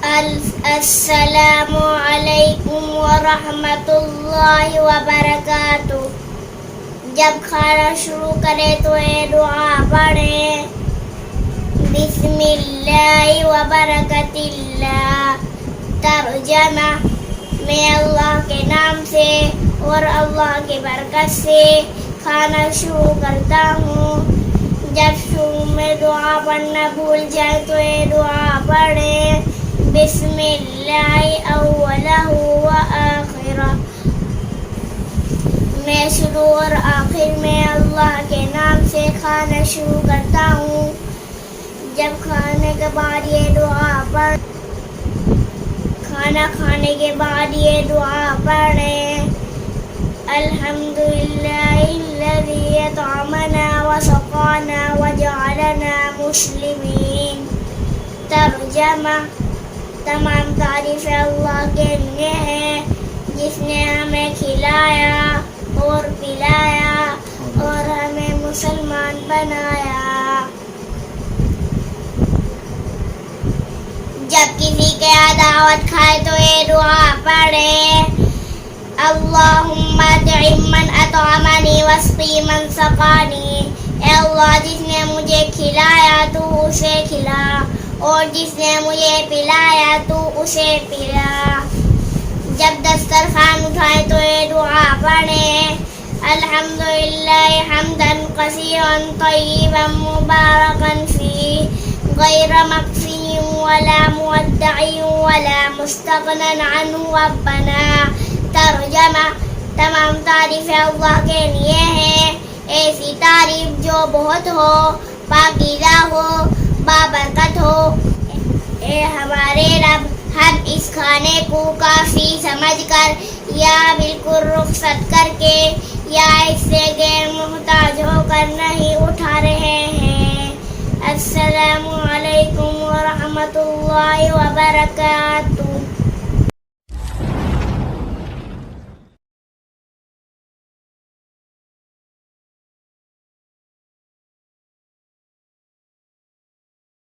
السلام علیکم ورحمۃ اللہ وبرکاتہ۔ جب کھانا شروع کرے تو یہ دعا پڑھیں، بسم اللہ وبرکات اللہ۔ ترجمہ: میں اللہ کے نام سے اور اللہ کی برکت سے کھانا شروع کرتا ہوں۔ جب شروع میں دعا پڑھنا بھول جائے تو یہ دعا پڑھیں، بسم اللہ اولہ و آخرہ۔ میں شروع اور آخر میں اللہ کے نام سے کھانا شروع کرتا ہوں۔ جب کھانے کے بعد یہ دعا پڑھیں، الحمدللہ الذی اطعمنا وسقانا وجعلنا مسلمین۔ ترجمہ: تمام تعریفیں اللہ کے لیے ہیں جس نے ہمیں کھلایا اور پلایا اور ہمیں مسلمان بنایا۔ جب کسی کے یہاں دعوت کھائے تو یہ دعا پڑھے، اللہم اطعم من اطعمنی واسقی من سقانی۔ اے اللہ، جس نے مجھے کھلایا تو اسے کھلا، اور جس نے مجھے پلایا تو اسے پلا۔ جب دسترخوان اٹھائے تو یہ دعا پڑھیں، الحمدللہ حمدا کثیرا طیبا مبارکا فیہ غیر مکفی ولا مودع ولا مستغنی عنہ ربنا۔ ترجمہ: تمام تعریفیں اللہ کے لیے ہیں، ایسی تعریف جو بہت ہو، پاکیزہ ہو، بابرکت ہو۔ اے ہمارے رب، ہم اس کھانے کو کافی سمجھ کر یا بالکل رخصت کر کے یا اس سے غیر محتاج ہو کر نہیں اٹھا رہے ہیں۔ السلام علیکم ورحمۃ اللہ وبرکاتہ۔